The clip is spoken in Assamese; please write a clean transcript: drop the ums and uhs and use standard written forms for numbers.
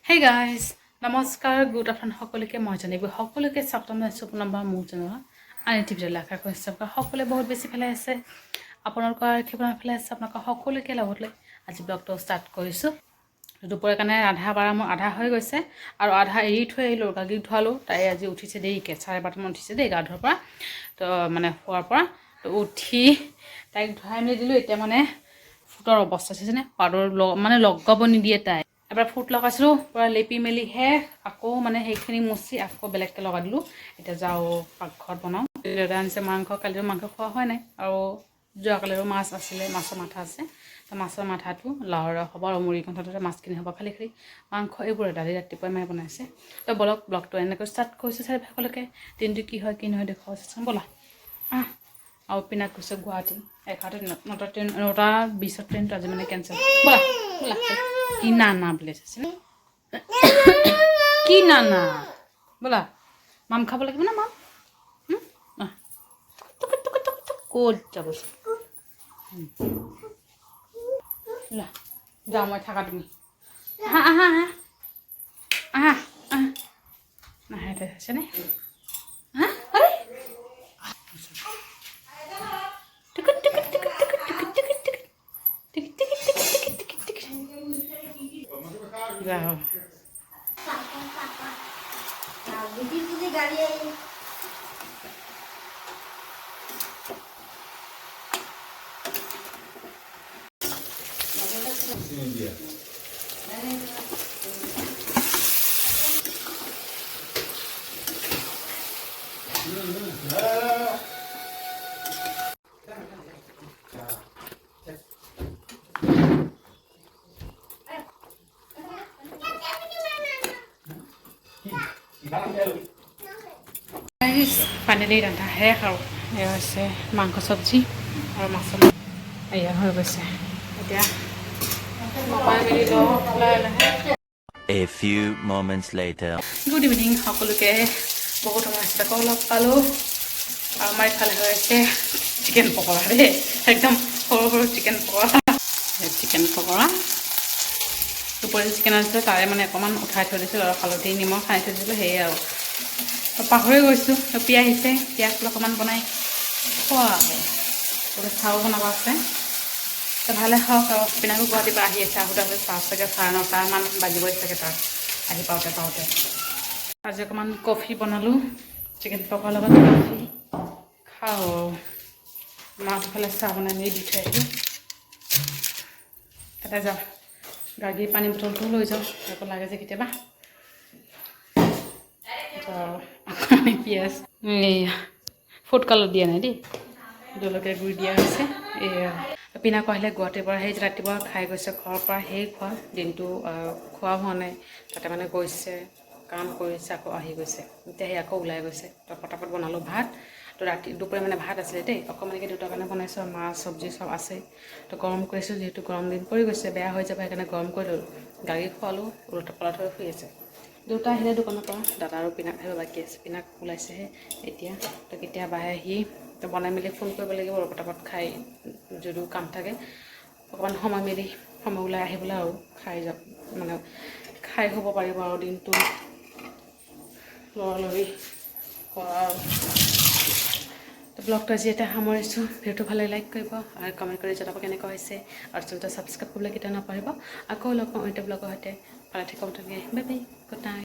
Hey guys, নমস্কাৰ গুড আফটাৰনুন সকলোকে মই জানিব সকলোকে স্বাগতম জনাইছোঁ নম্বৰ মোৰ জনোৱা আন এটি ভিডিঅ' আশা কৰিছোঁ সকলোৱে বহুত বেছি ভালে আছে আপোনালোকৰ কিমান ভালে আছে আপোনালোক সকলোকে লগত লৈ আজি ব্লগটো ষ্টাৰ্ট কৰিছোঁ দুপৰীয়া কাৰণে আধা বাৰা মোৰ আধা হৈ গৈছে আৰু আধা এৰি থৈ আহিলোঁ গাগীক ধোৱালোঁ তাই আজি উঠিছে দেৰিকৈ 12:30মান উঠিছে দেই গা ধোৱাৰ পৰা তো মানে শোৱাৰ পৰা তো উঠি তাইক ধুৱাই মেলি দিলোঁ এতিয়া মানে ফুটৰ অৱস্থা চাইছেনে পাউডাৰ মানে লগাব নিদিয়ে তাই এবাৰ ফুট লগাইছিলোঁ পূৰা লেপি মেলিহে আকৌ মানে সেইখিনি মুচি আকৌ বেলেগকৈ লগাই দিলোঁ এতিয়া যাওঁ পাকঘৰত বনাওঁ দেউতা আনিছে মাংস কালিও মাংস খোৱা হয় নাই আৰু যোৱাকালিৰো মাছ আছিলে মাছৰ মাথা আছে তো মাছৰ মাথাটো লাওৰ হ'ব আৰু মুড়ি কণ্ঠতে মাছখিনি হ'ব খালি খালি মাংস এইবোৰে দালি ৰাতিপুৱাই মায়ে বনাইছে তো বলক ব্লগটো এনেকৈ ষ্টাৰ্ট কৰিছোঁ চাই সকলোকে দিনটো কি হয় কি নহয় দেখুৱাওঁ চাচোন ব'লা আৰু পিনাক গৈছে গুৱাহাটী 9:20 ট্ৰেইনটো আজি মানে কেঞ্চেল ব'লা ব'লা কি নানা বুলি চাইছিলে কি নানা ব'লা মাম খাব লাগিব না মাম ক'ত যাব যাওঁ মই থাকা তুমি আহা আহা আহা আহা আহা নাহে তাই চাইছেনে যাও ফাইনেলি ৰন্ধা শেষ আৰু এয়া হৈছে মাংস চব্জি আৰু মাছৰ এয়া হৈ গৈছে এতিয়া A few moments later. Good evening সকলোকে বহুত সময় আকৌ লগ পালোঁ আৰু আমাৰ ইফালে হৈছে চিকেন পকৰা দেই একদম সৰু সৰু চিকেন পকৰা দুপৰীয়া চিকেন আনিছিলোঁ তাৰে মানে অকণমান উঠাই থৈ দিছিলোঁ আৰু হালধি নিমখ সানি থৈ দিছিলোঁ সেয়ে আৰু পাহৰি গৈছোঁ পিঁয়াজ আহিছে পিঁয়াজ অকণমান বনাই খোৱা আৰু চাহো বনাব আছে তো ভালে খাওক আৰু পিনাকো গুৱাহাটীৰ পৰা আহি আছে আহোঁতে চাহ চাগে 9:30মান বাজিবই চাগে তাত আহি পাওঁতে আজি অকণমান কফি বনালোঁ চিকেন পকৰাৰ লগত কফি খাওঁ মাহঁতফালে চাহ বনাই মেলি দি থৈ আহিলোঁ তাতে যাওঁ গাড়ীৰ পানী বটলটো লৈ যাওঁ আকৌ লাগে যে কেতিয়াবা পিঁয়াজ এইয়া ফুড কালাৰ দিয়া নাই দেই জলকীয়া গুড়ি দিয়া হৈছে এয়া পিনাকো আহিলে গুৱাহাটীৰ পৰা সেই ৰাতিপুৱা খাই গৈছে ঘৰৰ পৰা সেই খোৱা দিনটো খোৱা হোৱা নাই তাতে মানে গৈছে কাম কৰিছে আকৌ আহি গৈছে এতিয়া সেই আকৌ ওলাই গৈছে তো পটাপট বনালোঁ ভাত তো দুপৰীয়া মানে ভাত আছিলে দেই অকণমানকৈ দুটাৰ কাৰণে বনাইছোঁ আৰু মাছ চব্জি চব আছে তো গৰম কৰিছোঁ যিহেতু গৰম দিন পৰি গৈছে বেয়া হৈ যাব সেইকাৰণে গৰম কৰি ল'লোঁ গাড়ী খোৱালোঁ ওলটা পলাত হৈ শুই আছে দেউতা আহিলে দোকানৰ পৰা দাদা আৰু পিনাক আহিব বাকী আছে পিনাক ওলাইছেহে এতিয়া তো কেতিয়াবা আহি তো বনাই মেলি ফোন কৰিব লাগিব আৰু পটাপট খাই যদিও কাম থাকে অকণমান সময় ওলাই আহিবলৈ আৰু খাই যাব মানে খাই হ'ব পাৰিব আৰু দিনটো লৰালৰি কৰা আৰু তো ব্লগটো আজি এটা সামৰিছোঁ ভিডিঅ'টো ভালে লাইক কৰিব আৰু কমেণ্ট কৰি জনাব কেনেকুৱা হৈছে আৰু চেনেলটো ছাবস্ক্ৰাইব কৰিবলৈ কেতিয়া নাপাহৰিব আকৌ লগ পাম এটা ব্লগৰ সৈতে ভালে থাকক বাই বাই গুড নাইট